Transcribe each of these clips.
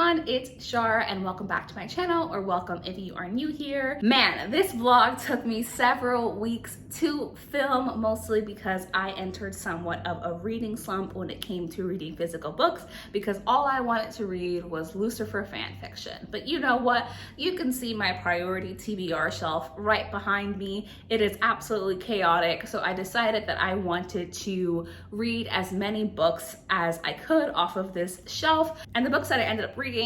everyone, it's Shar and welcome back to my channel, or welcome if you are new here. Man, this vlog took me several weeks to film, mostly because I entered somewhat of a reading slump when it came to reading physical books, because all I wanted to read was Lucifer fan fiction. But you know what? You can see my priority TBR shelf right behind me. It is absolutely chaotic, so I decided that I wanted to read as many books as I could off of this shelf. And the books that I ended up reading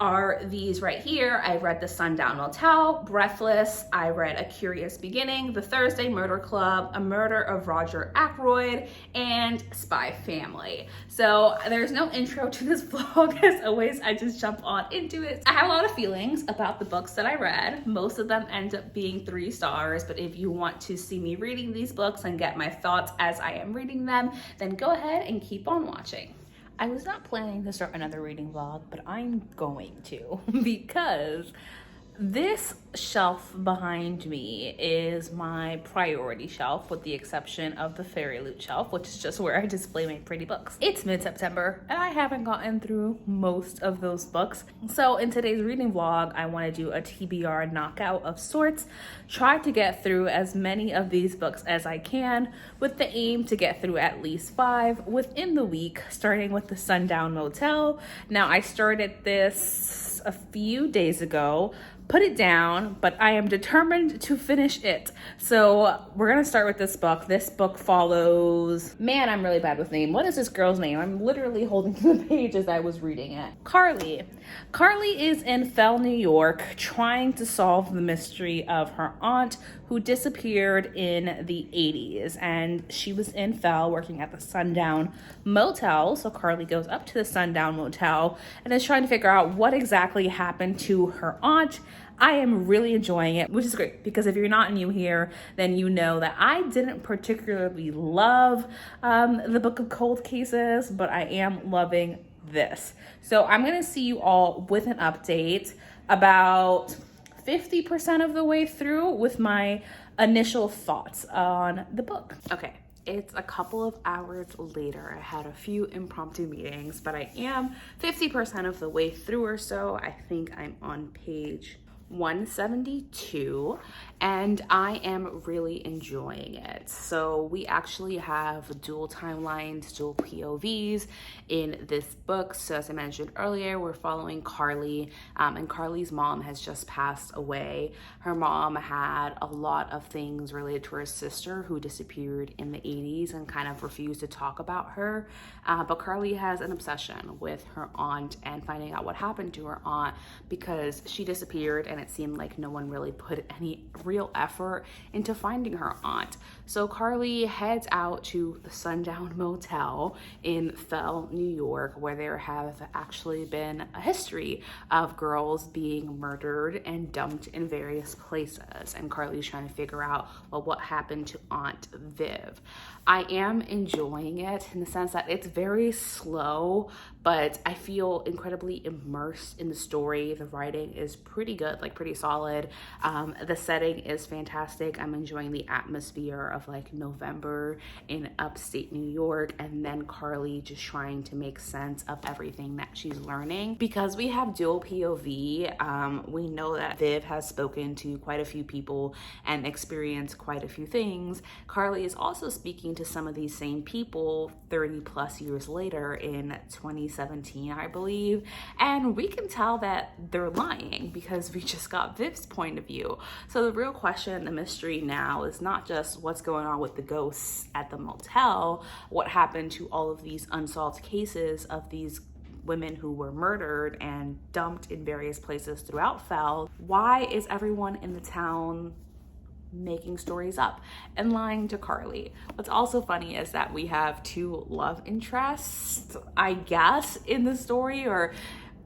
are these right here. I read The Sundown Motel, Breathless, I read A Curious Beginning, The Thursday Murder Club, A Murder of Roger Ackroyd, and Spy Family. So there's no intro to this vlog. As always, I just jump on into it. I have a lot of feelings about the books that I read. Most of them end up being 3 stars, but if you want to see me reading these books and get my thoughts as I am reading them, then go ahead and keep on watching. I was not planning to start another reading vlog, but I'm going to because this shelf behind me is my priority shelf, with the exception of the Fairy Loot shelf, which is just where I display my pretty books. It's mid-September and I haven't gotten through most of those books. So in today's reading vlog, I want to do a TBR knockout of sorts, try to get through as many of these books as I can, with the aim to get through at least 5 within the week, starting with the Sundown Motel. Now, I started this a few days ago, put it down, but I am determined to finish it. So we're gonna start with this book. This book follows, man, I'm really bad with name. What is this girl's name? I'm literally holding the page as I was reading it. Carly. Carly is in Fell, New York, trying to solve the mystery of her aunt who disappeared in the 80s. And she was in Fell working at the Sundown Motel. So Carly goes up to the Sundown Motel and is trying to figure out what exactly happened to her aunt. I am really enjoying it, which is great, because if you're not new here, then you know that I didn't particularly love the Book of Cold Cases, but I am loving this. So I'm gonna see you all with an update about 50% of the way through with my initial thoughts on the book. Okay. It's a couple of hours later. I had a few impromptu meetings, but I am 50% of the way through or so. I think I'm on page 172 and I am really enjoying it. So we actually have dual timelines, dual POVs in this book. So as I mentioned earlier, we're following Carly, and Carly's mom has just passed away. Her mom had a lot of things related to her sister who disappeared in the 80s and kind of refused to talk about her. But Carly has an obsession with her aunt and finding out what happened to her aunt, because she disappeared and it seemed like no one really put any real effort into finding her aunt. So Carly heads out to the Sundown Motel in Fell, New York, where there have actually been a history of girls being murdered and dumped in various places. And Carly's trying to figure out, well, what happened to Aunt Viv. I am enjoying it in the sense that it's very slow, but I feel incredibly immersed in the story. The writing is pretty good, like pretty solid. The setting is fantastic. I'm enjoying the atmosphere of like November in upstate New York, and then Carly just trying to make sense of everything that she's learning. Because we have dual POV, we know that Viv has spoken to quite a few people and experienced quite a few things. Carly is also speaking to some of these same people 30 plus years later in 2017, I believe, and we can tell that they're lying because we just got Viv's point of view. So the real question, the mystery now, is not just what's going on with the ghosts at the motel, what happened to all of these unsolved cases of these women who were murdered and dumped in various places throughout Fell. Why is everyone in the town making stories up and lying to Carly? What's also funny is that we have 2 love interests, I guess, in the story, or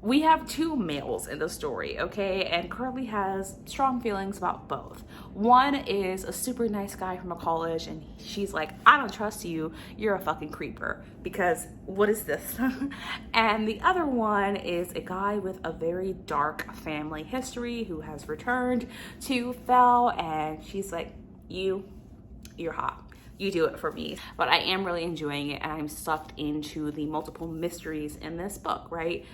we have 2 males in the story, okay? And Carly has strong feelings about both. One is a super nice guy from a college, and she's like, I don't trust you, you're a fucking creeper, because what is this? And the other one is a guy with a very dark family history who has returned to Fell, and she's like, you're hot. You do it for me. But I am really enjoying it, and I'm sucked into the multiple mysteries in this book, right?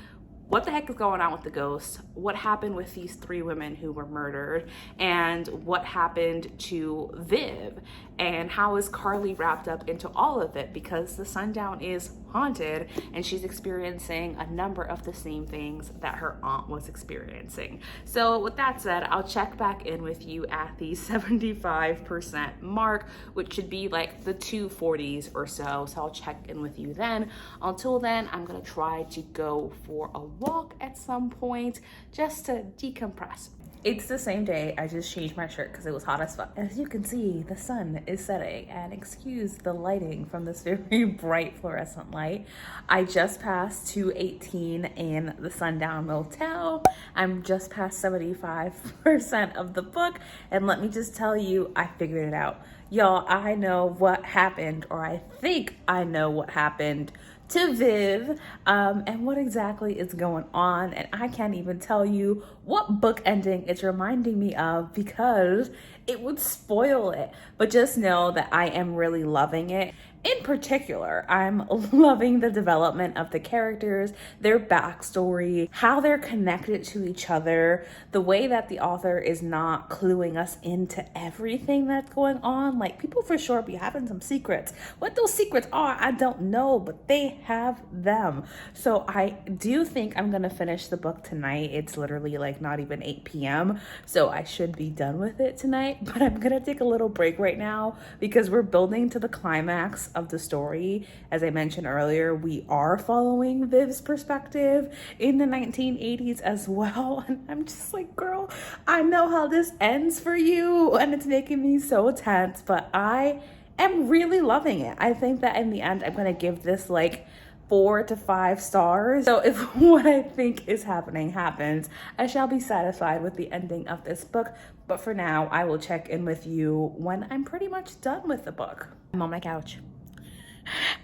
what the heck is going on with the ghosts, what happened with these 3 women who were murdered, and what happened to Viv, and how is Carly wrapped up into all of it, because the Sundown is haunted and she's experiencing a number of the same things that her aunt was experiencing. So with that said, I'll check back in with you at the 75% mark, which should be like the 240s or so. So I'll check in with you then. Until then, I'm gonna try to go for a walk at some point just to decompress. It's the same day. I just changed my shirt because it was hot as fuck. As you can see, the sun is setting, and excuse the lighting from this very bright fluorescent light. I just passed 218 in the Sundown Motel. I'm just past 75% of the book, and let me just tell you, I figured it out. Y'all, I know what happened, or I think I know what happened to Viv, and what exactly is going on, and I can't even tell you what book ending it's reminding me of because it would spoil it. But just know that I am really loving it. In particular, I'm loving the development of the characters, their backstory, how they're connected to each other, the way that the author is not cluing us into everything that's going on. Like, people for sure be having some secrets. What those secrets are, I don't know, but they have them. So I do think I'm gonna finish the book tonight. It's literally like not even 8 p.m. So I should be done with it tonight, but I'm gonna take a little break right now because we're building to the climax of the story. As I mentioned earlier, we are following Viv's perspective in the 1980s as well. And I'm just like, girl, I know how this ends for you. And it's making me so tense, but I am really loving it. I think that in the end, I'm going to give this like 4 to 5 stars. So if what I think is happening happens, I shall be satisfied with the ending of this book. But for now, I will check in with you when I'm pretty much done with the book. I'm on my couch.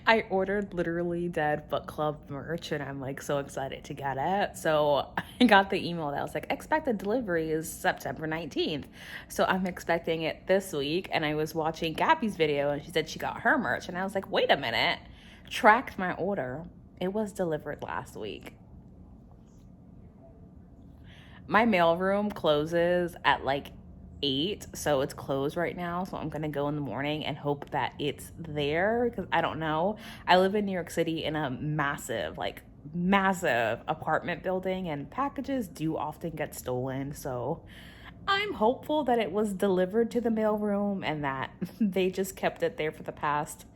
I ordered literally dead book club merch and I'm like so excited to get it. So I got the email that was like, expected delivery is September 19th. So I'm expecting it this week. And I was watching Gabby's video and she said she got her merch. And I was like, wait a minute, tracked my order. It was delivered last week. My mailroom closes at like 8, so it's closed right now. So I'm gonna go in the morning and hope that it's there because I don't know. I live in New York City in a massive apartment building, and packages do often get stolen. So I'm hopeful that it was delivered to the mailroom and that they just kept it there for the past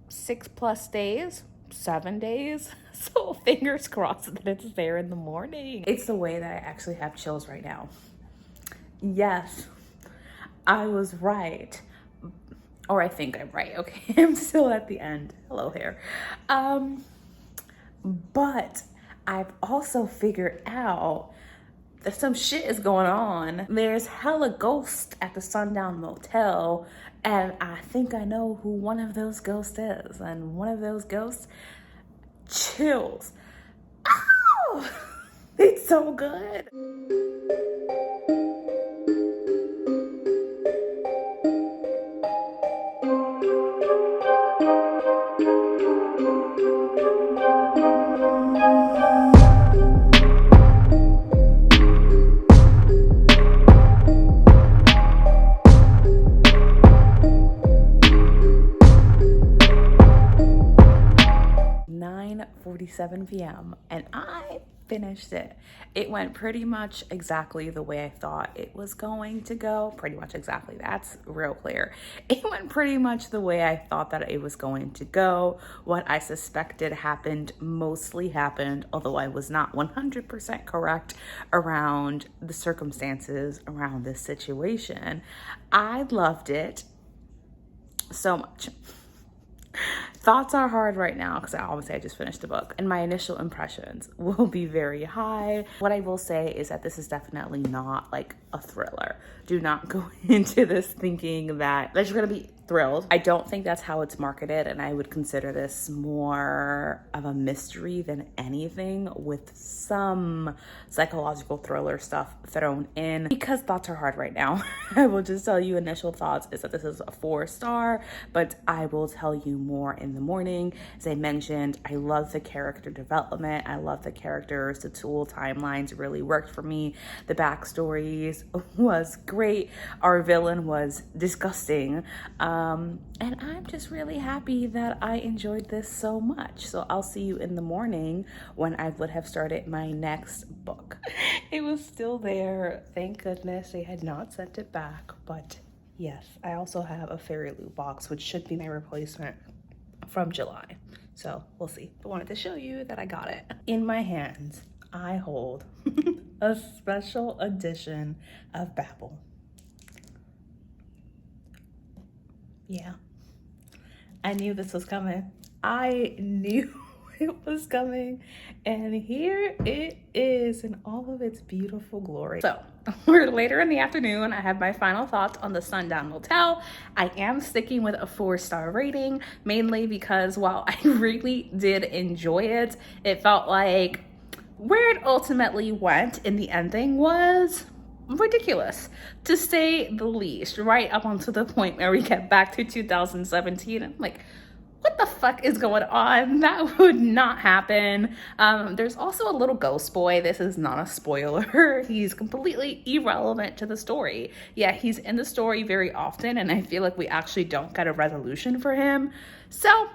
6+ days. 7 days. So fingers crossed that it's there in the morning. It's the way that I actually have chills right now. Yes, I was right. Or I think I'm right. Okay, I'm still at the end. Hello, hair. But I've also figured out that some shit is going on. There's hella ghosts at the Sundown Motel, and I think I know who one of those ghosts is. And one of those ghosts, chills. Oh, it's so good. .47 p.m. and I finished it. It went pretty much exactly the way I thought it was going to go. Pretty much exactly. That's real clear. It went pretty much the way I thought that it was going to go. What I suspected happened mostly happened, although I was not 100% correct around the circumstances around this situation. I loved it so much. Thoughts are hard right now because obviously I just finished the book and my initial impressions will be very high. What I will say is that this is definitely not like a thriller. Do not go into this thinking that you're gonna be thrilled. I don't think that's how it's marketed, and I would consider this more of a mystery than anything, with some psychological thriller stuff thrown in, because thoughts are hard right now. I will just tell you initial thoughts is that this is a 4-star, but I will tell you more in the morning. As I mentioned, I love the character development. I love the characters. The tool timelines really worked for me. The backstories was great. Our villain was disgusting. And I'm just really happy that I enjoyed this so much. So I'll see you in the morning when I would have started my next book. It was still there. Thank goodness they had not sent it back. But yes, I also have a Fairy Loot box, which should be my replacement from July. So we'll see. I wanted to show you that I got it. In my hands, I hold a special edition of Babel. Yeah, I knew this was coming. I knew it was coming. And here it is in all of its beautiful glory. So we're later in the afternoon. I have my final thoughts on the Sundown Motel. I am sticking with a 4-star rating, mainly because while I really did enjoy it, it felt like where it ultimately went in the ending was ridiculous, to say the least, right up until the point where we get back to 2017. I'm like, what the fuck is going on? That would not happen. There's also a little ghost boy. This is not a spoiler. He's completely irrelevant to the story. Yeah, he's in the story very often, and I feel like we actually don't get a resolution for him. So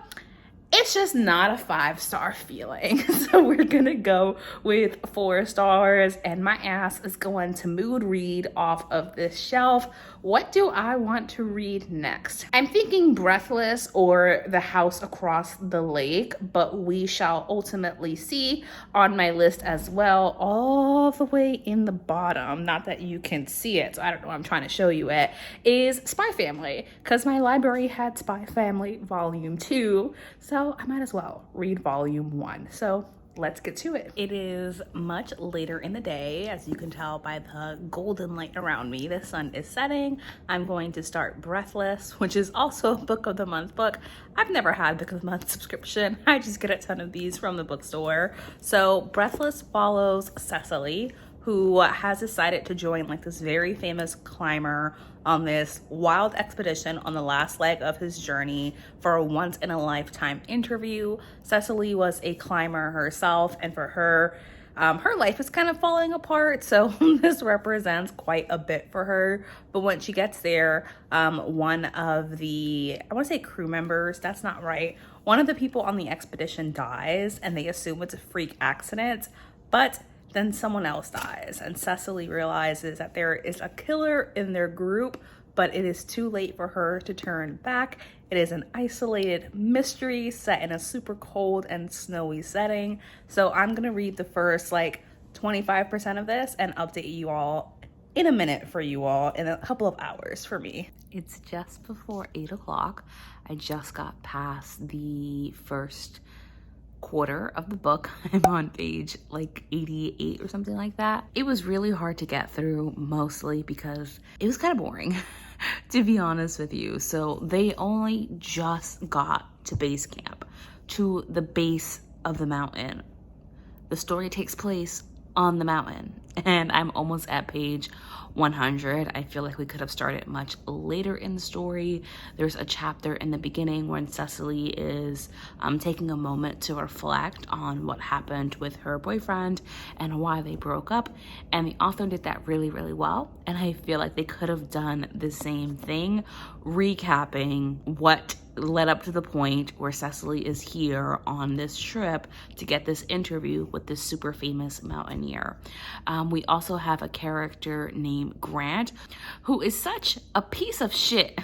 it's just not a 5-star feeling. So we're gonna go with 4 stars, and my ass is going to mood read off of this shelf. What do I want to read next? I'm thinking Breathless or The House Across the Lake, but we shall ultimately see. On my list as well, all the way in the bottom, not that you can see it, so I don't know, I'm trying to show you it, is Spy Family, because my library had Spy Family Volume 2, so I might as well read Volume 1. So let's get to it. It is much later in the day, as you can tell by the golden light around me. The sun is setting. I'm going to start Breathless, which is also a book of the month book. I've never had a book of the month subscription. I just get a ton of these from the bookstore. So Breathless follows Cecily, who has decided to join like this very famous climber on this wild expedition on the last leg of his journey for a once-in-a-lifetime interview. Cecily was a climber herself, and for her, her life is kind of falling apart, so this represents quite a bit for her. But when she gets there, one of the, I want to say crew members, that's not right, one of the people on the expedition dies, and they assume it's a freak accident, but then someone else dies, and Cecily realizes that there is a killer in their group, but it is too late for her to turn back. It is an isolated mystery set in a super cold and snowy setting. So I'm gonna read the first like 25% of this and update you all in a minute for you all, in a couple of hours for me. It's just before 8 o'clock. I just got past the first quarter of the book. I'm on page like 88 or something like that. It was really hard to get through, mostly because it was kind of boring, to be honest with you. So they only just got to base camp, to the base of the mountain. The story takes place on the mountain, and I'm almost at page 100. I feel like we could have started much later in the story. There's a chapter in the beginning when Cecily is taking a moment to reflect on what happened with her boyfriend and why they broke up, and the author did that really, really well. And I feel like they could have done the same thing, recapping what led up to the point where Cecily is here on this trip to get this interview with this super famous mountaineer. We also have a character named Grant, who is such a piece of shit.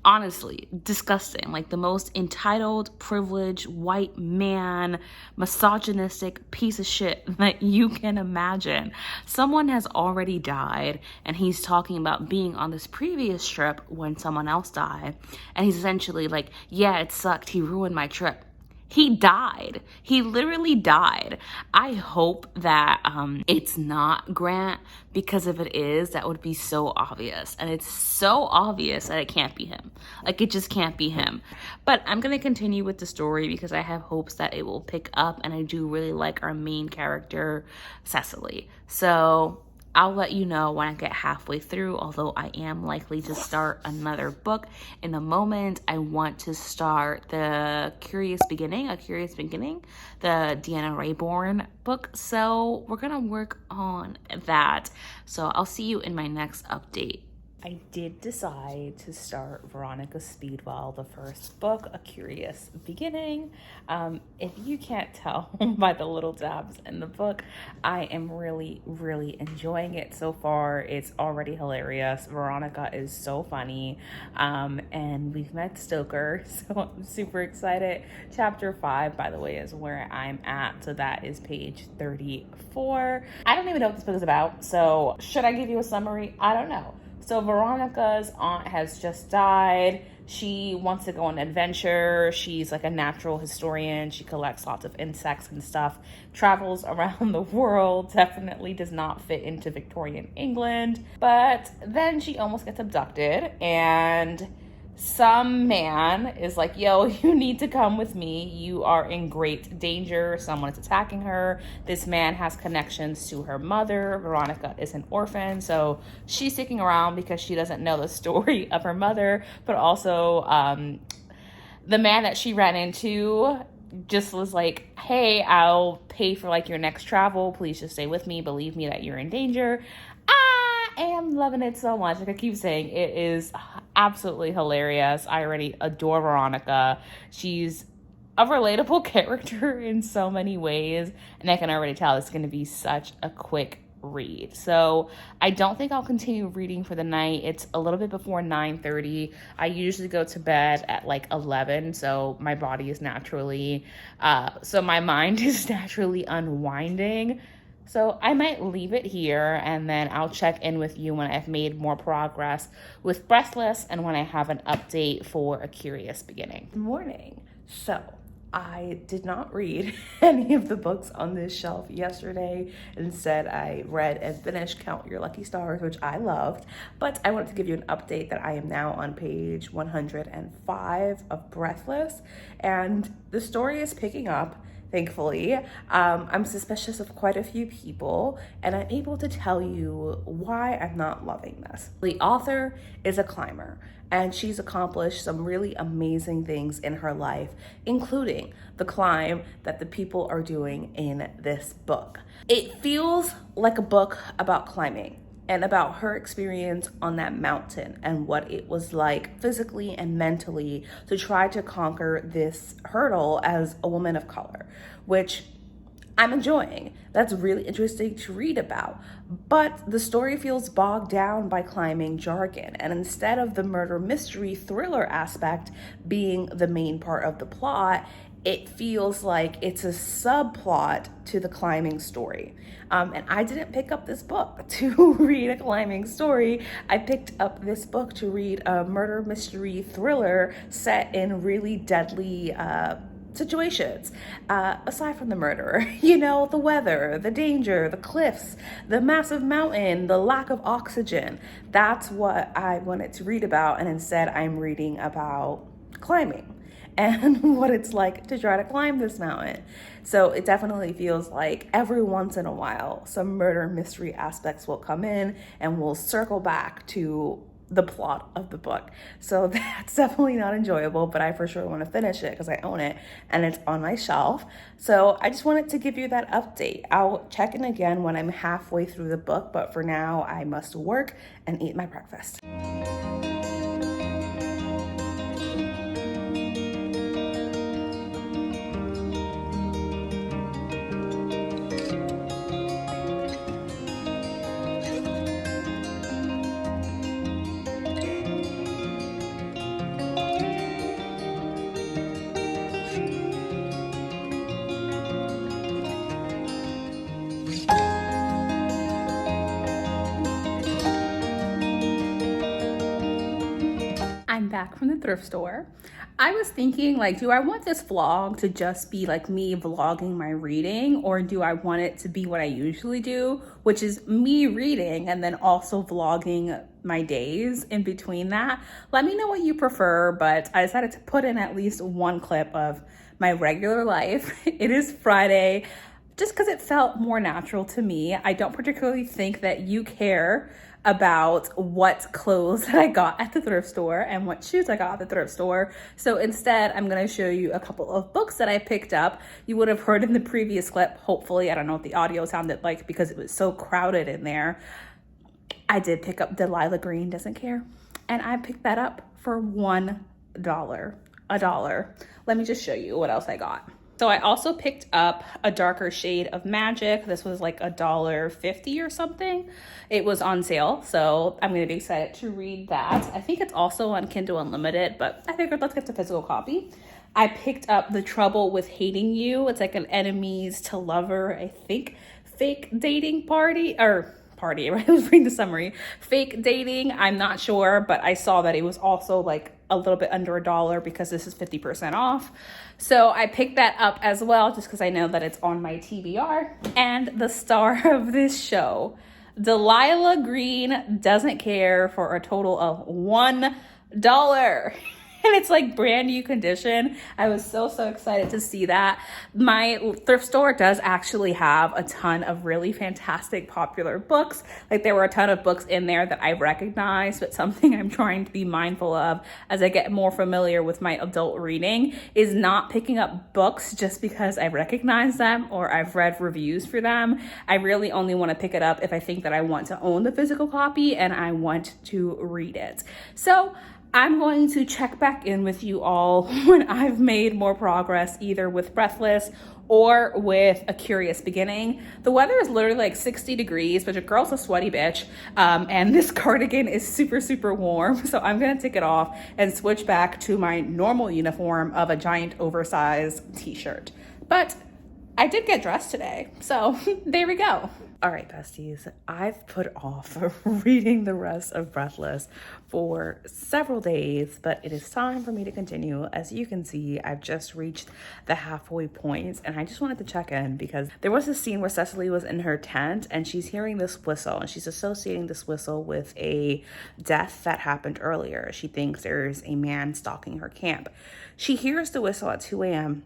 Honestly, disgusting. Like the most entitled, privileged, white man, misogynistic piece of shit that you can imagine. Someone has already died, and he's talking about being on this previous trip when someone else died. And he's essentially like, yeah, it sucked. He ruined my trip. He died. He literally died. I hope that it's not Grant, because if it is, that would be so obvious. And it's so obvious that it can't be him. Like, it just can't be him. But I'm going to continue with the story because I have hopes that it will pick up. And I do really like our main character, Cecily. So I'll let you know when I get halfway through, although I am likely to start another book in a moment. I want to start A Curious Beginning, the Deanna Raybourn book. So we're gonna work on that. So I'll see you in my next update. I did decide to start Veronica Speedwell, the first book, A Curious Beginning. If you can't tell by the little tabs in the book, I am really, really enjoying it so far. It's already hilarious. Veronica is so funny. And we've met Stoker, so I'm super excited. Chapter 5, by the way, is where I'm at. So that is page 34. I don't even know what this book is about. So should I give you a summary? I don't know. So Veronica's aunt has just died. She wants to go on an adventure. She's like a natural historian. She collects lots of insects and stuff, travels around the world, definitely does not fit into Victorian England. But then she almost gets abducted, and some man is like, yo, you need to come with me. You are in great danger. Someone is attacking her. This man has connections to her mother. Veronica is an orphan, so she's sticking around because she doesn't know the story of her mother, but also the man that she ran into just was like, hey, I'll pay for like your next travel. Please just stay with me. Believe me that you're in danger. I am loving it so much. Like I keep saying, it is absolutely hilarious. I already adore Veronica. She's a relatable character in so many ways, and I can already tell it's going to be such a quick read. So I don't think I'll continue reading for the night. It's a little bit before 9:30. I usually go to bed at like 11, so my body is naturally so my mind is naturally unwinding. So I might leave it here, and then I'll check in with you when I've made more progress with Breathless and when I have an update for A Curious Beginning. Good morning. So I did not read any of the books on this shelf yesterday. Instead, I read and finished Count Your Lucky Stars, which I loved. But I wanted to give you an update that I am now on page 105 of Breathless, and the story is picking up. Thankfully, I'm suspicious of quite a few people, and I'm able to tell you why I'm not loving this. The author is a climber, and she's accomplished some really amazing things in her life, including the climb that the people are doing in this book. It feels like a book about climbing and about her experience on that mountain and what it was like physically and mentally to try to conquer this hurdle as a woman of color, which I'm enjoying. That's really interesting to read about. But the story feels bogged down by climbing jargon, and instead of the murder mystery thriller aspect being the main part of the plot, it feels like it's a subplot to the climbing story. And I didn't pick up this book to read a climbing story. I picked up this book to read a murder mystery thriller set in really deadly situations. Aside from the murderer, you know, the weather, the danger, the cliffs, the massive mountain, the lack of oxygen. That's what I wanted to read about, and instead I'm reading about climbing and what it's like to try to climb this mountain. So it definitely feels like every once in a while, some murder mystery aspects will come in and we'll circle back to the plot of the book. So that's definitely not enjoyable, but I for sure want to finish it because I own it and it's on my shelf. So I just wanted to give you that update. I'll check in again when I'm halfway through the book, but for now I must work and eat my breakfast. I'm back from the thrift store. I was thinking, like, do I want this vlog to just be like me vlogging my reading, or do I want it to be what I usually do, which is me reading and then also vlogging my days in between that? Let me know what you prefer, but I decided to put in at least one clip of my regular life. It is Friday, just because it felt more natural to me. I don't particularly think that you care about what clothes that I got at the thrift store and what shoes I got at the thrift store. So instead, I'm gonna show you a couple of books that I picked up. You would have heard in the previous clip, hopefully. I don't know what the audio sounded like because it was so crowded in there. I did pick up Delilah Green Doesn't Care, and I picked that up for $1. $1. Let me just show you what else I got. So I also picked up A Darker Shade of Magic. This was like $1.50 or something. It was on sale, so I'm gonna be excited to read that. I think it's also on Kindle Unlimited, but I figured let's get the physical copy. I picked up The Trouble with Hating You. It's like an enemies to lover, I think, fake dating party, right? I was reading the summary. Fake dating, I'm not sure, but I saw that it was also like a little bit under $1 because this is 50% off. So I picked that up as well, just because I know that it's on my TBR. And the star of this show, Delilah Green Doesn't Care, for a total of $1. And it's like brand new condition. I was so excited to see that. My thrift store does actually have a ton of really fantastic popular books. Like, there were a ton of books in there that I recognized, but something I'm trying to be mindful of as I get more familiar with my adult reading is not picking up books just because I recognize them or I've read reviews for them. I really only want to pick it up if I think that I want to own the physical copy and I want to read it. So I'm going to check back in with you all when I've made more progress, either with Breathless or with A Curious Beginning. The weather is literally like 60 degrees, but your girl's a sweaty bitch. And this cardigan is super warm. So I'm gonna take it off and switch back to my normal uniform of a giant oversized t-shirt. But I did get dressed today, so there we go. All right, besties, I've put off reading the rest of Breathless for several days, but it is time for me to continue. As you can see, I've just reached the halfway point, and I just wanted to check in because there was a scene where Cecily was in her tent and she's hearing this whistle, and she's associating this whistle with a death that happened earlier. She thinks there's a man stalking her camp. She hears the whistle at 2 a.m.,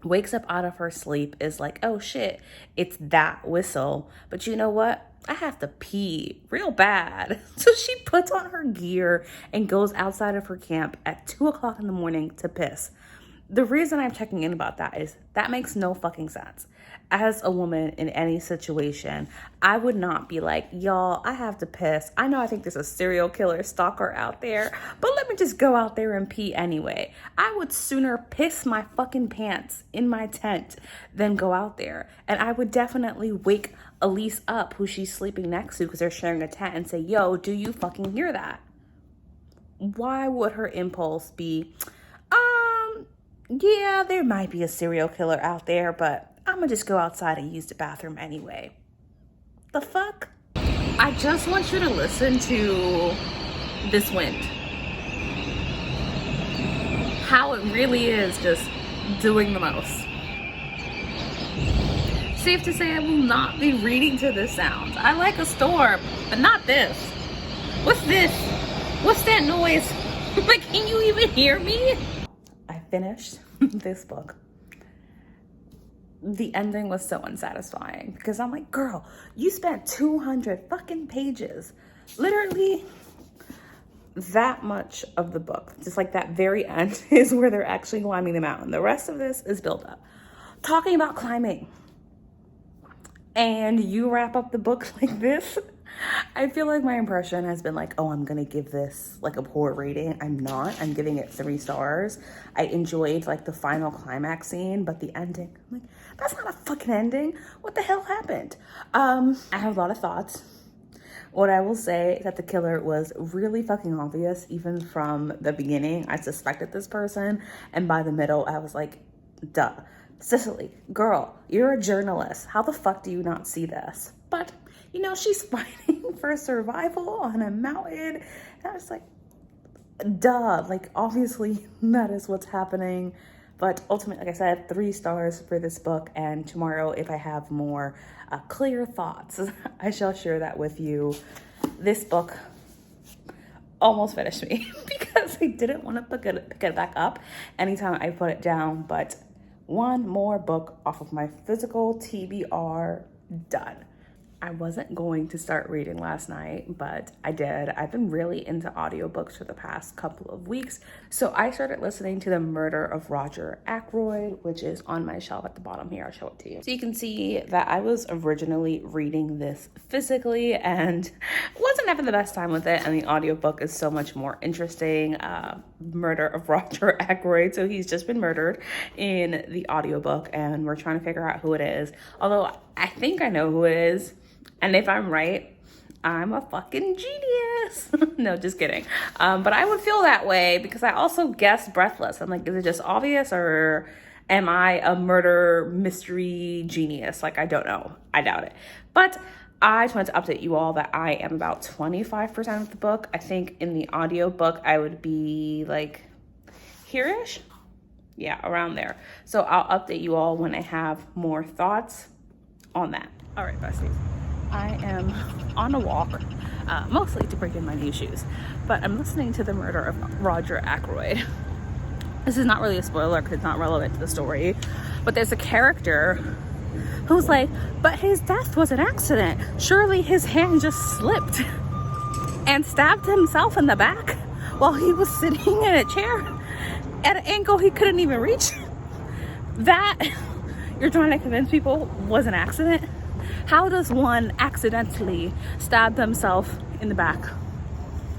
wakes up out of her sleep, is like, oh shit, it's that whistle. But you know what? I have to pee real bad. So she puts on her gear and goes outside of her camp at 2 o'clock in the morning to piss. The reason I'm checking in about that is that makes no fucking sense. As a woman in any situation, I would not be like, y'all, I have to piss. I know I think there's a serial killer stalker out there, but let me just go out there and pee anyway. I would sooner piss my fucking pants in my tent than go out there. And I would definitely wake Elise up, who she's sleeping next to because they're sharing a tent, and say, yo, do you fucking hear that? Why would her impulse be, yeah, there might be a serial killer out there, but I'm gonna just go outside and use the bathroom anyway? The fuck? I just want you to listen to this wind. How it really is just doing the most. Safe to say I will not be reading to this sound. I like a storm, but not this. What's this? What's that noise? Like, can you even hear me? I finished this book. The ending was so unsatisfying because I'm like, girl, you spent 200 fucking pages. Literally that much of the book. Just like that very end is where they're actually climbing the mountain. The rest of this is built up. Talking about climbing. And you wrap up the book like this. I feel like my impression has been like, oh, I'm gonna give this like a poor rating. I'm not. I'm giving it 3 stars. I enjoyed like the final climax scene, but the ending, I'm like, that's not a fucking ending. What the hell happened? I have a lot of thoughts. What I will say is that the killer was really fucking obvious, even from the beginning. I suspected this person, and by the middle, I was like, duh. Cecily, girl, you're a journalist. How the fuck do you not see this? But you know, she's fighting for survival on a mountain. And I was like, duh, like obviously that is what's happening. But ultimately, like I said, 3 stars for this book. And tomorrow, if I have more clear thoughts, I shall share that with you. This book almost finished me because I didn't want to pick it back up anytime I put it down. But one more book off of my physical TBR, done. I wasn't going to start reading last night, but I did. I've been really into audiobooks for the past couple of weeks. So I started listening to The Murder of Roger Ackroyd, which is on my shelf at the bottom here. I'll show it to you. So you can see that I was originally reading this physically and wasn't having the best time with it. And the audiobook is so much more interesting. Murder of Roger Ackroyd. So he's just been murdered in the audiobook and we're trying to figure out who it is. Although I think I know who it is. And if I'm right, I'm a fucking genius. No, just kidding. But I would feel that way because I also guessed Breathless. I'm like, is it just obvious or am I a murder mystery genius? Like, I don't know. I doubt it. But I just wanted to update you all that I am about 25% of the book. I think in the audiobook, I would be like here-ish. Yeah, around there. So I'll update you all when I have more thoughts on that. All right, besties. I am on a walk, mostly to break in my new shoes, but I'm listening to The Murder of Roger Ackroyd. This is not really a spoiler because it's not relevant to the story, but there's a character who's like, but his death was an accident. Surely his hand just slipped and stabbed himself in the back while he was sitting in a chair at an angle he couldn't even reach. That you're trying to convince people was an accident? How does one accidentally stab themselves in the back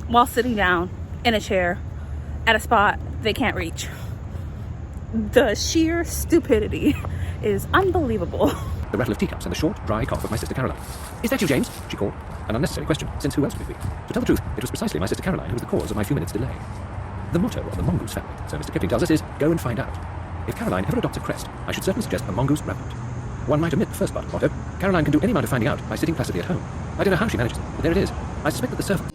while sitting down in a chair at a spot they can't reach? The sheer stupidity is unbelievable. The rattle of teacups and the short, dry cough of my sister Caroline. "Is that you, James?" she called. An unnecessary question, since who else would it be? To tell the truth, it was precisely my sister Caroline who was the cause of my few minutes' delay. The motto of the mongoose family, so Mr. Kipling tells us, is go and find out. If Caroline ever adopts a crest, I should certainly suggest a mongoose rampant. One might omit the first part of the motto. Caroline can do any amount of finding out by sitting placidly at home. I don't know how she manages it, but there it is. I suspect that the servant...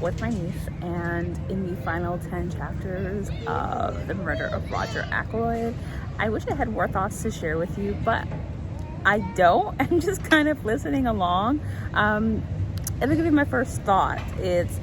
with my niece, and in the final 10 chapters of The Murder of Roger Ackroyd. I wish I had more thoughts to share with you, but I don't. I'm just kind of listening along. And to give you my first thought, it's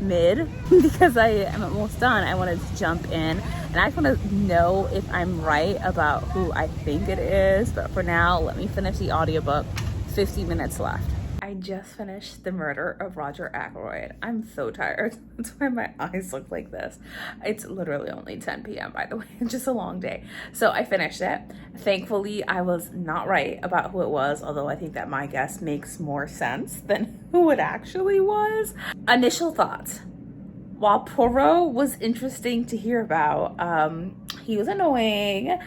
mid because I am almost done. I wanted to jump in and I just want to know if I'm right about who I think it is, but for now, let me finish the audiobook. 50 minutes left. I just finished The Murder of Roger Ackroyd. I'm so tired. That's why my eyes look like this. It's literally only 10 p.m. by the way. It's just a long day. So I finished it. Thankfully, I was not right about who it was, although I think that my guess makes more sense than who it actually was. Initial thoughts. While Poirot was interesting to hear about, he was annoying.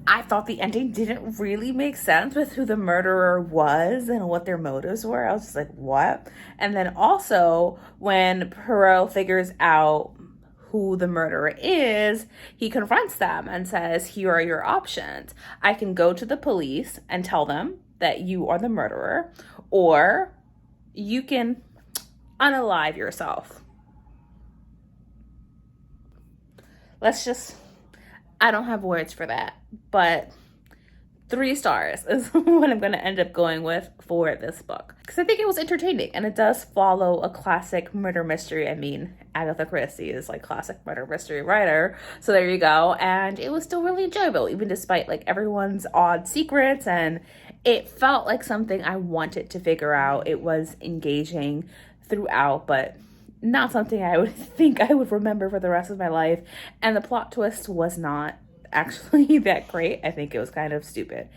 I thought the ending didn't really make sense with who the murderer was and what their motives were. I was just like, what? And then also, when Poirot figures out who the murderer is, he confronts them and says, here are your options. I can go to the police and tell them that you are the murderer, or you can unalive yourself. I don't have words for that, but 3 stars is what I'm going to end up going with for this book. Because I think it was entertaining and it does follow a classic murder mystery. I mean, Agatha Christie is like classic murder mystery writer. So there you go. And it was still really enjoyable, even despite like everyone's odd secrets. And it felt like something I wanted to figure out. It was engaging throughout, but not something I would think I would remember for the rest of my life. And the plot twist was not actually that great. I think it was kind of stupid.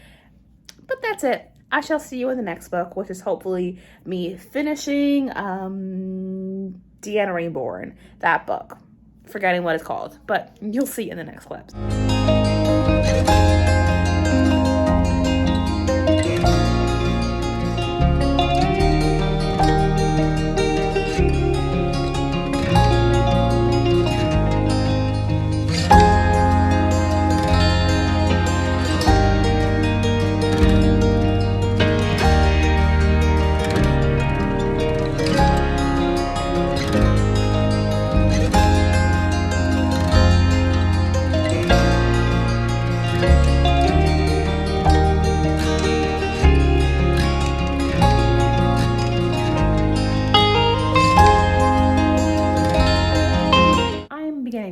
But that's it. I shall see you in the next book, which is hopefully me finishing Deanna Rainborn, that book. forgetting what it's called, but you'll see in the next clips.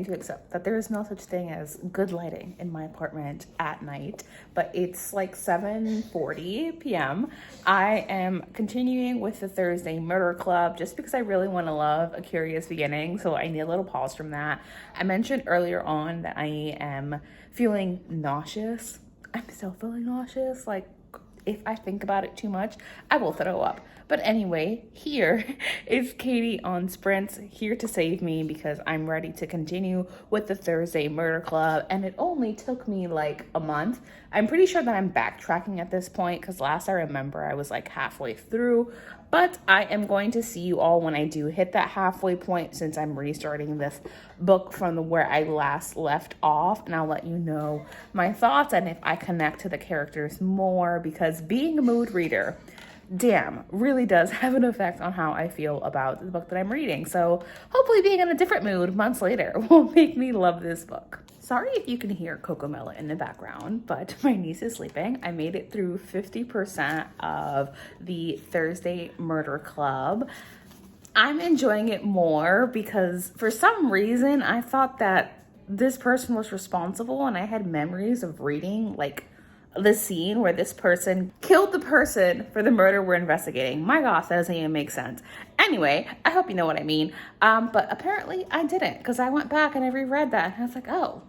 To accept that there is no such thing as good lighting in my apartment at night, but it's like 7:40 p.m. I am continuing with the Thursday Murder Club just because I really want to love A Curious Beginning, so I need a little pause from that. I mentioned earlier on that I am feeling nauseous. I'm still feeling nauseous. Like, if I think about it too much, I will throw up. But anyway, here is Katie on sprints, here to save me because I'm ready to continue with the Thursday Murder Club. And it only took me like a month. I'm pretty sure that I'm backtracking at this point because last I remember I was like halfway through. But I am going to see you all when I do hit that halfway point since I'm restarting this book from where I last left off. And I'll let you know my thoughts and if I connect to the characters more, because being a mood reader, damn, really does have an effect on how I feel about the book that I'm reading. So hopefully being in a different mood months later will make me love this book. Sorry if you can hear Cocomella in the background, but my niece is sleeping. I made it through 50% of the Thursday Murder Club. I'm enjoying it more because for some reason I thought that this person was responsible, and I had memories of reading like the scene where this person killed the person for the murder we're investigating. My gosh, that doesn't even make sense. Anyway, I hope you know what I mean. But apparently I didn't, because I went back and I reread that and I was like, oh,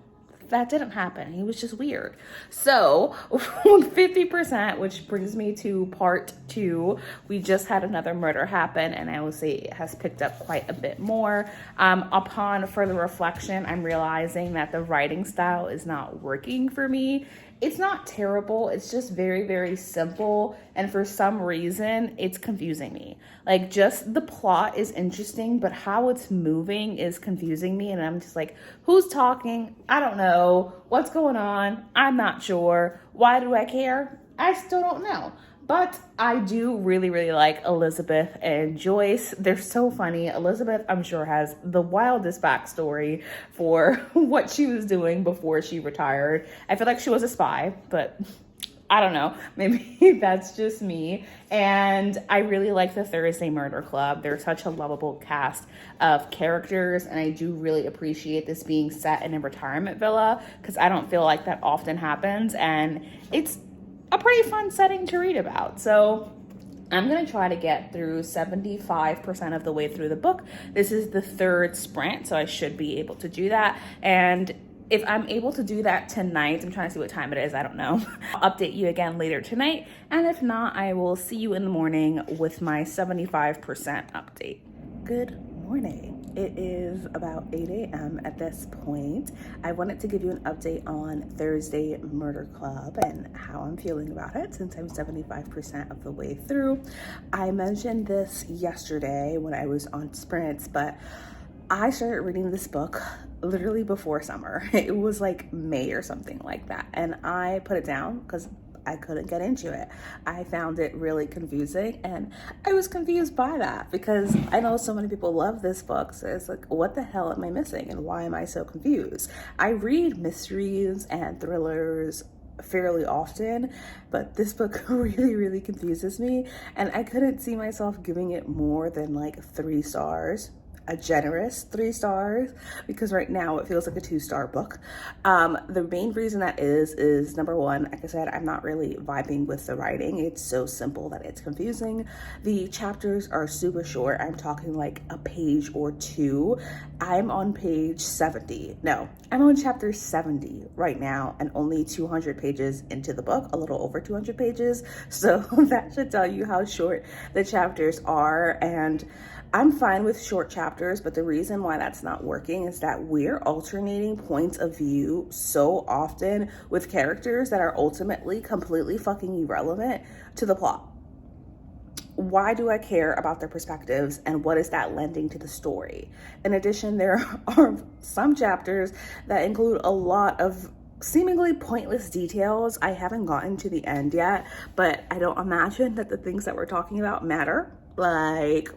that didn't happen. He was just weird. So 50%, which brings me to part 2. We just had another murder happen, and I will say it has picked up quite a bit more. Upon further reflection, I'm realizing that the writing style is not working for me. It's not terrible. It's just very, very simple. And for some reason, it's confusing me. Like, just the plot is interesting, but how it's moving is confusing me. And I'm just like, who's talking? I don't know. What's going on? I'm not sure. Why do I care? I still don't know. But I do really, really like Elizabeth and Joyce. They're so funny. Elizabeth, I'm sure, has the wildest backstory for what she was doing before she retired. I feel like she was a spy, but I don't know. Maybe that's just me. And I really like the Thursday Murder Club. They're such a lovable cast of characters, and I do really appreciate this being set in a retirement villa because I don't feel like that often happens, and it's a pretty fun setting to read about. So I'm going to try to get through 75% of the way through the book. This is the 3rd sprint, so I should be able to do that. And if I'm able to do that tonight, I'm trying to see what time it is, I don't know. I'll update you again later tonight. And if not, I will see you in the morning with my 75% update. Good morning. It is about 8 a.m. at this point. I wanted to give you an update on Thursday Murder Club and how I'm feeling about it since I'm 75% of the way through. I mentioned this yesterday when I was on sprints, but I started reading this book literally before summer. It was like May or something like that. And I put it down because I couldn't get into it. I found it really confusing, and I was confused by that because I know so many people love this book. So it's like, what the hell am I missing, and why am I so confused? I read mysteries and thrillers fairly often, but this book really, really confuses me, and I couldn't see myself giving it more than like 3 stars. A generous 3 stars, because right now it feels like a 2-star book. The main reason that is number one, like I said, I'm not really vibing with the writing. It's so simple that it's confusing. The chapters are super short. I'm talking like a page or 2. I'm on page 70. No, I'm on chapter 70 right now, and only 200 pages into the book, a little over 200 pages. So that should tell you how short the chapters are. And I'm fine with short chapters, but the reason why that's not working is that we're alternating points of view so often with characters that are ultimately completely fucking irrelevant to the plot. Why do I care about their perspectives, and what is that lending to the story? In addition, there are some chapters that include a lot of seemingly pointless details. I haven't gotten to the end yet, but I don't imagine that the things that we're talking about matter, like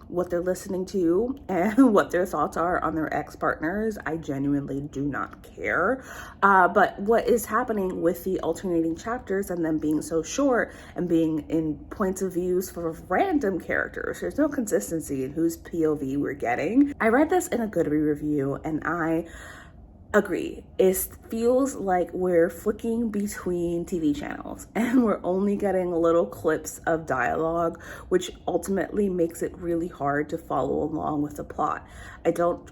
what they're listening to and what their thoughts are on their ex-partners. I genuinely do not care. But what is happening with the alternating chapters and them being so short and being in points of views for random characters, there's no consistency in whose POV we're getting. I read this in a Goodreads review and I agree. It feels like we're flicking between TV channels and we're only getting little clips of dialogue, which ultimately makes it really hard to follow along with the plot. I don't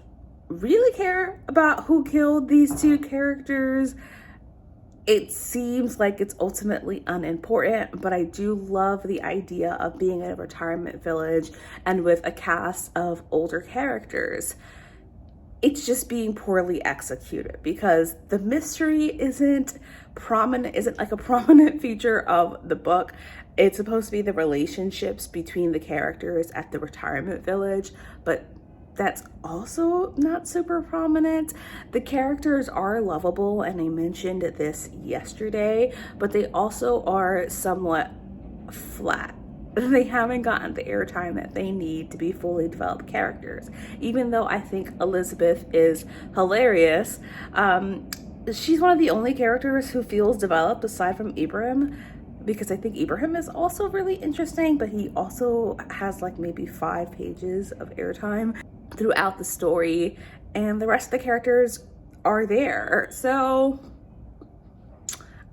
really care about who killed these two characters. It seems like it's ultimately unimportant, but I do love the idea of being in a retirement village and with a cast of older characters. It's just being poorly executed because the mystery isn't like a prominent feature of the book. It's supposed to be the relationships between the characters at the retirement village, but that's also not super prominent. The characters are lovable, and I mentioned this yesterday, but they also are somewhat flat. They haven't gotten the airtime that they need to be fully developed characters. Even though I think Elizabeth is hilarious, she's one of the only characters who feels developed aside from Ibrahim, because I think Ibrahim is also really interesting, but he also has like maybe 5 pages of airtime throughout the story, and the rest of the characters are there. So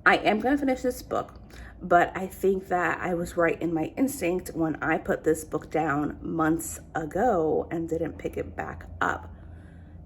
I am going to finish this book. But I think that I was right in my instinct when I put this book down months ago and didn't pick it back up.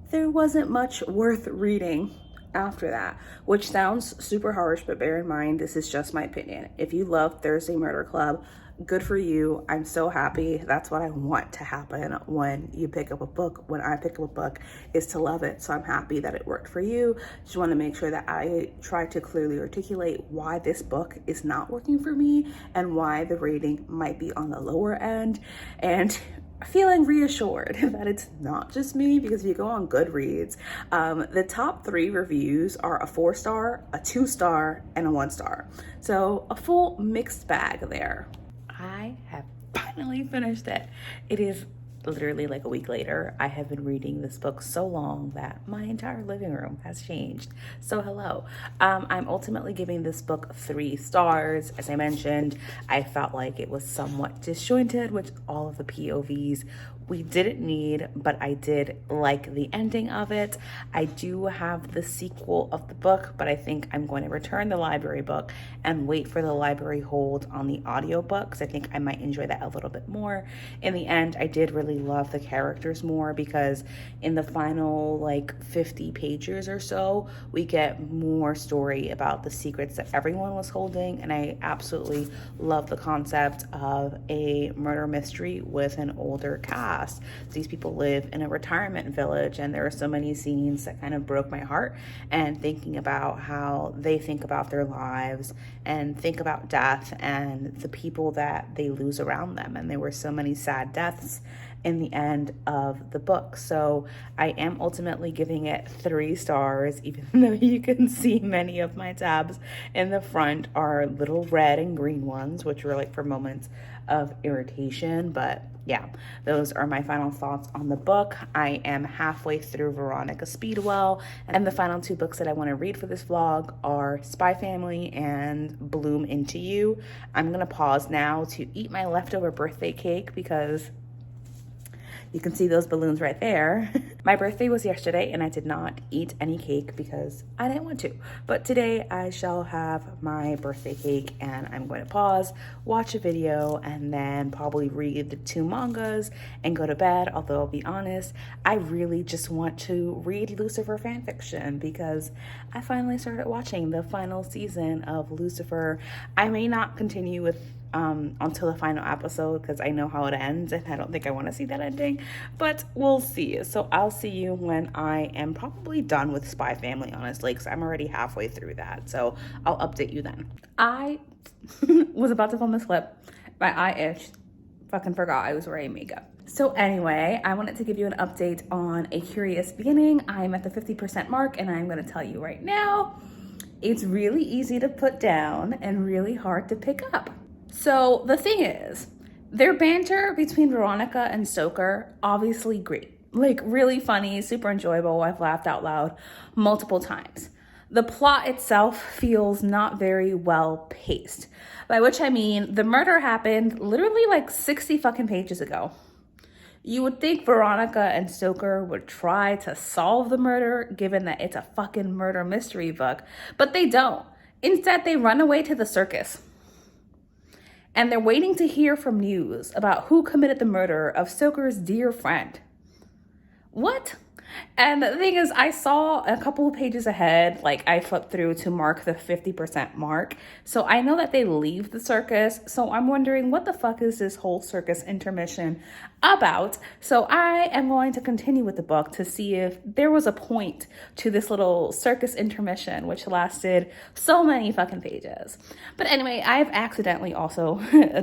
There wasn't much worth reading after that, which sounds super harsh, but bear in mind, this is just my opinion. If you love Thursday Murder Club, good for you. I'm so happy. That's what I want to happen when you pick up a book. When I pick up a book, is to love it. So I'm happy that it worked for you. Just want to make sure that I try to clearly articulate why this book is not working for me and why the rating might be on the lower end, and feeling reassured that it's not just me, because if you go on Goodreads, the top 3 reviews are a 4-star, a 2-star, and a 1-star. So a full mixed bag there. I have finally finished it. It is literally like a week later. I have been reading this book so long that my entire living room has changed. So hello. I'm ultimately giving this book 3 stars. As I mentioned, I felt like it was somewhat disjointed with all of the POVs we didn't need, but I did like the ending of it. I do have the sequel of the book, but I think I'm going to return the library book and wait for the library hold on the audiobook, because I think I might enjoy that a little bit more. In the end, I did really love the characters more, because in the final like 50 pages or so, we get more story about the secrets that everyone was holding, and I absolutely love the concept of a murder mystery with an older cast. These people live in a retirement village, and there are so many scenes that kind of broke my heart, and thinking about how they think about their lives and think about death and the people that they lose around them. And there were so many sad deaths in the end of the book. So I am ultimately giving it 3 stars, even though you can see many of my tabs in the front are little red and green ones, which were like for moments of irritation. But yeah, those are my final thoughts on the book. I am halfway through Veronica Speedwell, and the final 2 books that I want to read for this vlog are Spy Family and Bloom Into You. I'm going to pause now to eat my leftover birthday cake, because you can see those balloons right there. My birthday was yesterday and I did not eat any cake because I didn't want to. But today I shall have my birthday cake, and I'm going to pause, watch a video, and then probably read the 2 mangas and go to bed. Although I'll be honest, I really just want to read Lucifer fanfiction, because I finally started watching the final season of Lucifer. I may not continue with until the final episode because I know how it ends and I don't think I want to see that ending, but we'll see. So I'll see you when I am probably done with Spy Family, honestly, because I'm already halfway through that. So I'll update you then. I was about to film this clip. My eye itched. Fucking forgot I was wearing makeup. So anyway, I wanted to give you an update on A Curious Beginning. I'm at the 50% mark and I'm going to tell you right now, it's really easy to put down and really hard to pick up. So the thing is, their banter between Veronica and Stoker, obviously great. Like really funny, super enjoyable. I've laughed out loud multiple times. The plot itself feels not very well paced, by which I mean the murder happened literally like 60 fucking pages ago. You would think Veronica and Stoker would try to solve the murder, given that it's a fucking murder mystery book, but they don't. Instead, they run away to the circus. And they're waiting to hear from news about who committed the murder of Stoker's dear friend. What? And the thing is, I saw a couple of pages ahead, like I flipped through to mark the 50% mark. So I know that they leave the circus. So I'm wondering, what the fuck is this whole circus intermission about? So I am going to continue with the book to see if there was a point to this little circus intermission, which lasted so many fucking pages. But anyway, I've accidentally also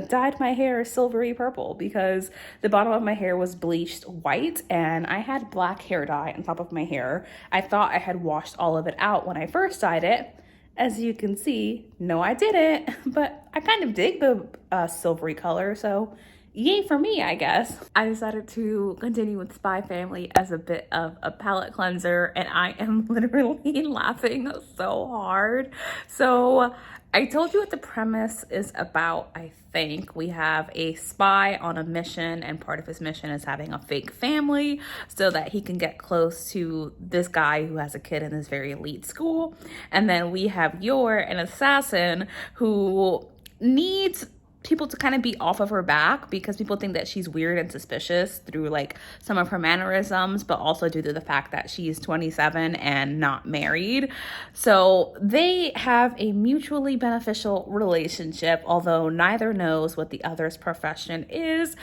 dyed my hair silvery purple because the bottom of my hair was bleached white and I had black hair dye on top of my hair. I thought I had washed all of it out when I first dyed it. As you can see, no, I didn't, but I kind of dig the silvery color, so yay for me, I guess. I decided to continue with Spy Family as a bit of a palate cleanser, and I am literally laughing so hard. So I told you what the premise is about, I think. We have a spy on a mission, and part of his mission is having a fake family so that he can get close to this guy who has a kid in this very elite school. And then we have Yor, an assassin who needs people to kind of be off of her back because people think that she's weird and suspicious through like some of her mannerisms, but also due to the fact that she's 27 and not married. So they have a mutually beneficial relationship, although neither knows what the other's profession is.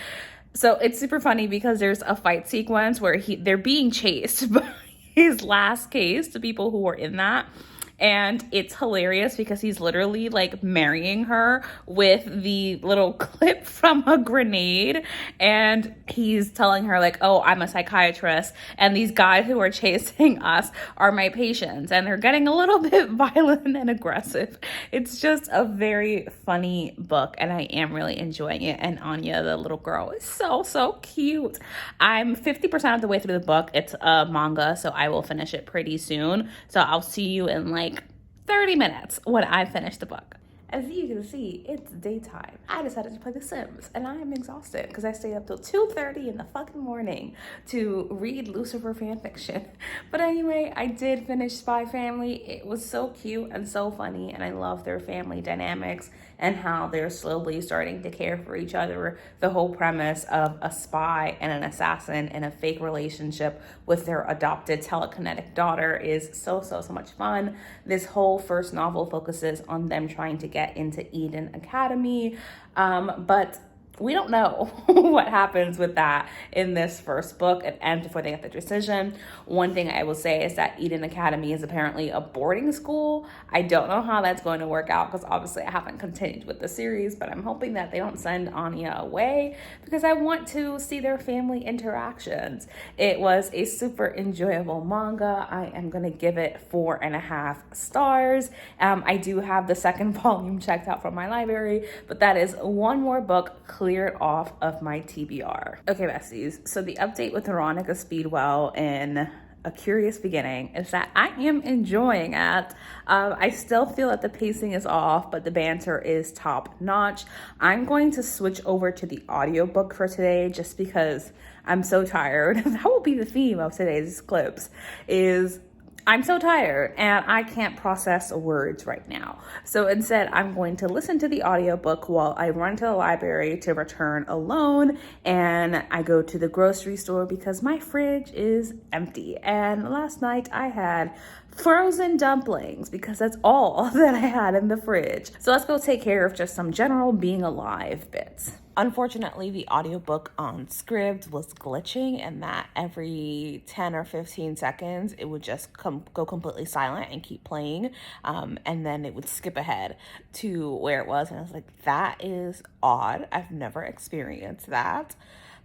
So it's super funny because there's a fight sequence where they're being chased by his last case, the people who were in that. And it's hilarious because he's literally like marrying her with the little clip from a grenade. And he's telling her like, oh, I'm a psychiatrist. And these guys who are chasing us are my patients. And they're getting a little bit violent and aggressive. It's just a very funny book. And I am really enjoying it. And Anya, the little girl, is so, so cute. I'm 50% of the way through the book. It's a manga, so I will finish it pretty soon. So I'll see you in like 30 minutes when I finish the book. As you can see, it's daytime. I decided to play The Sims, and I am exhausted because I stayed up till 2:30 in the fucking morning to read Lucifer fanfiction. But anyway, I did finish Spy Family. It was so cute and so funny, and I love their family dynamics and how they're slowly starting to care for each other. The whole premise of a spy and an assassin in a fake relationship with their adopted telekinetic daughter is so much fun. This whole first novel focuses on them trying to get into Eden Academy, but we don't know what happens with that in this first book. It ends before they get the decision. One thing I will say is that Eden Academy is apparently a boarding school. I don't know how that's going to work out because obviously I haven't continued with the series, but I'm hoping that they don't send Anya away because I want to see their family interactions. It was a super enjoyable manga. I am going to give it 4.5 stars. I do have the second volume checked out from my library, but that is one more book cleared off of my TBR. Okay, besties, so the update with Veronica Speedwell in A Curious Beginning is that I am enjoying it. I still feel that the pacing is off, but the banter is top notch. I'm going to switch over to the audiobook for today just because I'm so tired. That will be the theme of today's clips, is I'm so tired and I can't process words right now. So instead, I'm going to listen to the audiobook while I run to the library to return alone, and I go to the grocery store because my fridge is empty. And last night I had frozen dumplings because that's all that I had in the fridge. So let's go take care of just some general being alive bits. Unfortunately, the audiobook on Scribd was glitching, and that every 10 or 15 seconds, it would just go completely silent and keep playing. And then it would skip ahead to where it was. And I was like, that is odd. I've never experienced that.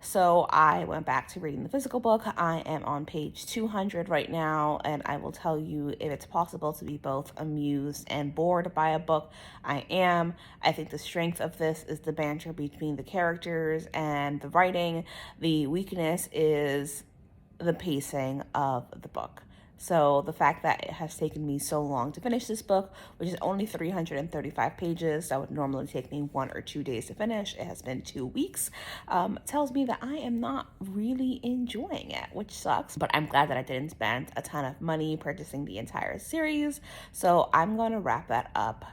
So I went back to reading the physical book. I am on page 200 right now, and I will tell you, if it's possible to be both amused and bored by a book, I am. I think the strength of this is the banter between the characters and the writing. The weakness is the pacing of the book. So the fact that it has taken me so long to finish this book, which is only 335 pages, that would normally take me 1 or 2 days to finish, it has been 2 weeks, tells me that I am not really enjoying it, which sucks. But I'm glad that I didn't spend a ton of money purchasing the entire series. So I'm going to wrap that up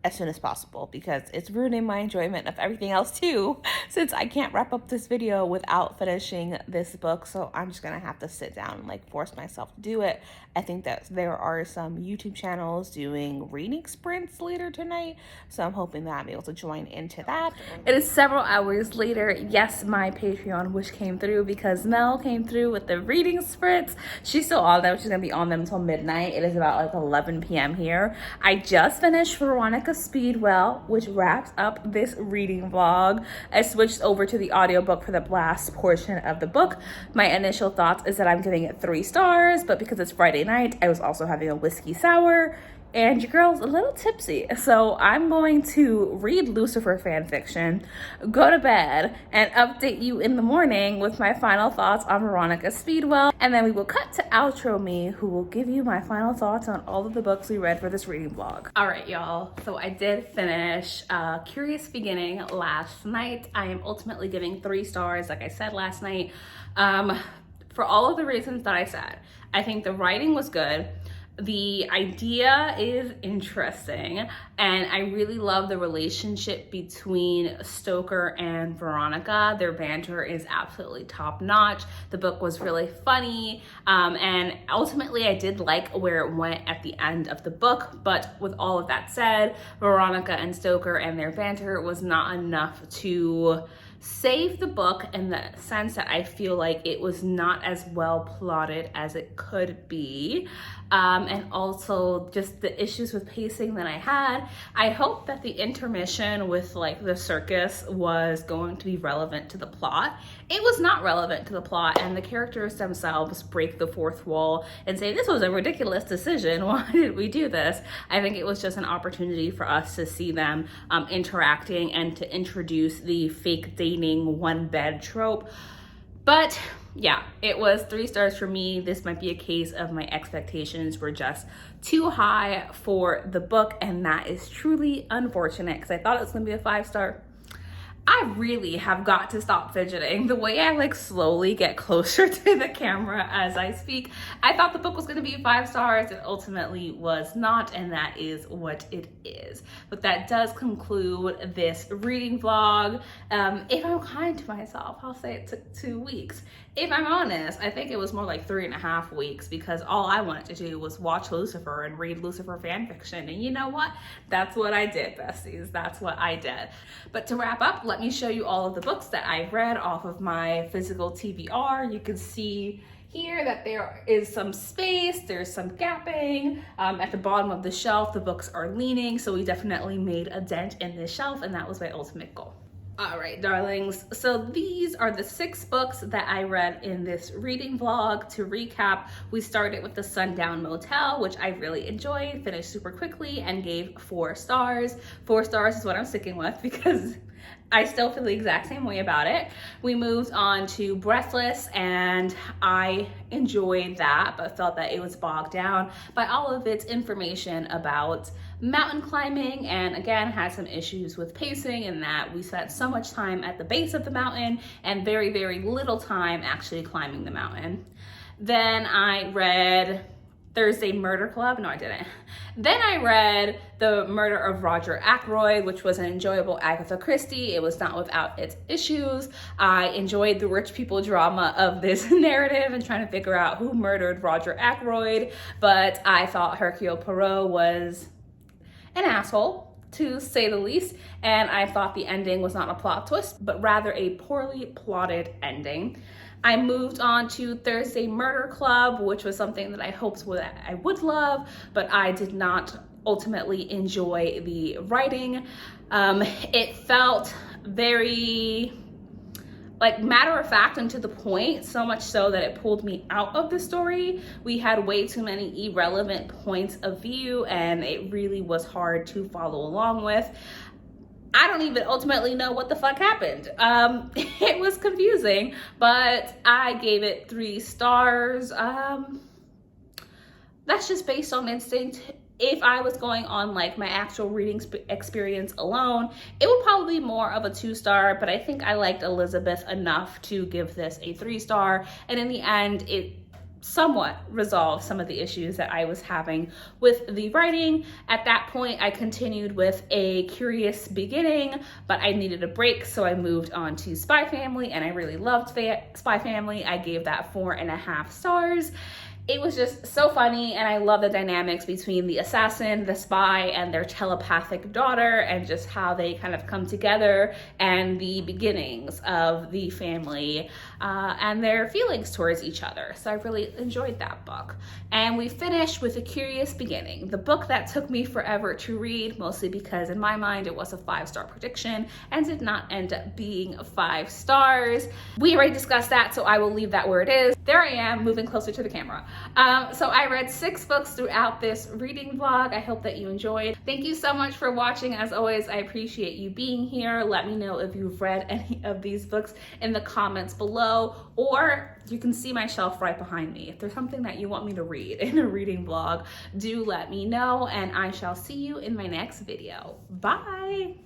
as soon as possible because it's ruining my enjoyment of everything else too, since I can't wrap up this video without finishing this book. So I'm just gonna have to sit down and like force myself to do it. I think that there are some YouTube channels doing reading sprints later tonight, so I'm hoping that I'm able to join into that. It is several hours later. Yes, my Patreon wish came through because Mel came through with the reading sprints. She's still on them. She's gonna be on them until midnight. It is about like 11 p.m. here. I just finished Veronica Speedwell, which wraps up this reading vlog. I switched over to the audiobook for the last portion of the book. My initial thoughts is that I'm giving it 3 stars, but because it's Friday night, I was also having a whiskey sour, and your girl's a little tipsy. So I'm going to read Lucifer fanfiction, go to bed, and update you in the morning with my final thoughts on Veronica Speedwell. And then we will cut to outro me, who will give you my final thoughts on all of the books we read for this reading vlog. All right, y'all. So I did finish Curious Beginning last night. I am ultimately giving 3 stars, like I said last night, for all of the reasons that I said. I think the writing was good. The idea is interesting, and I really love the relationship between Stoker and Veronica. Their banter is absolutely top notch. The book was really funny, and ultimately I did like where it went at the end of the book. But with all of that said, Veronica and Stoker and their banter was not enough to save the book, in the sense that I feel like it was not as well plotted as it could be, and also just the issues with pacing that I had. I hope that the intermission with like the circus was going to be relevant to the plot. It was not relevant to the plot, and the characters themselves break the fourth wall and say, this was a ridiculous decision, why did we do this? I think it was just an opportunity for us to see them interacting and to introduce the fake dating 1 bed trope. But yeah, it was 3 stars for me. This might be a case of my expectations were just too high for the book, and that is truly unfortunate because I thought it was gonna be a 5-star. I really have got to stop fidgeting. The way I like slowly get closer to the camera as I speak, I thought the book was gonna be 5 stars. It ultimately was not, and that is what it is. But that does conclude this reading vlog. If I'm kind to myself, I'll say it took 2 weeks. If I'm honest, I think it was more like 3.5 weeks because all I wanted to do was watch Lucifer and read Lucifer fanfiction. And you know what? That's what I did, besties. That's what I did. But to wrap up, let me show you all of the books that I read off of my physical TBR. You can see here that there is some space, there's some gapping. At the bottom of the shelf, the books are leaning, so we definitely made a dent in this shelf, and that was my ultimate goal. All right, darlings, so these are the 6 books that I read in this reading vlog. To recap, we started with the Sundown Motel, which I really enjoyed, finished super quickly, and gave 4 stars. 4 stars is what I'm sticking with because I still feel the exact same way about it. We moved on to Breathless, and I enjoyed that, but felt that it was bogged down by all of its information about mountain climbing, and again had some issues with pacing in that we spent so much time at the base of the mountain and very, very little time actually climbing the mountain. Then I read Thursday Murder Club. No, I didn't. Then I read The Murder of Roger Ackroyd, which was an enjoyable Agatha Christie. It was not without its issues. I enjoyed the rich people drama of this narrative and trying to figure out who murdered Roger Ackroyd, but I thought Hercule Poirot was an asshole, to say the least, and I thought the ending was not a plot twist, but rather a poorly plotted ending. I moved on to Thursday Murder Club, which was something that I hoped I would love, but I did not ultimately enjoy the writing. It felt very like matter of fact and to the point, so much so that it pulled me out of the story. We had way too many irrelevant points of view and it really was hard to follow along with. I don't even ultimately know what the fuck happened. It was confusing, but I gave it 3 stars. That's just based on instinct. If I was going on like my actual reading experience alone, it would probably be more of a 2-star, but I think I liked Elizabeth enough to give this a 3-star. And in the end, it somewhat resolved some of the issues that I was having with the writing. At that point, I continued with A Curious Beginning, but I needed a break, so I moved on to Spy Family, and I really loved Spy Family. I gave that 4.5 stars. It was just so funny, and I love the dynamics between the assassin, the spy, and their telepathic daughter, and just how they kind of come together, and the beginnings of the family and their feelings towards each other. So I really enjoyed that book. And we finished with A Curious Beginning, the book that took me forever to read, mostly because in my mind it was a 5-star prediction and did not end up being 5 stars. We already discussed that, so I will leave that where it is. There I am, moving closer to the camera. So I read 6 books throughout this reading vlog. I hope that you enjoyed. Thank you so much for watching. As always, I appreciate you being here. Let me know if you've read any of these books in the comments below, or you can see my shelf right behind me. If there's something that you want me to read in a reading vlog, do let me know, and I shall see you in my next video. Bye.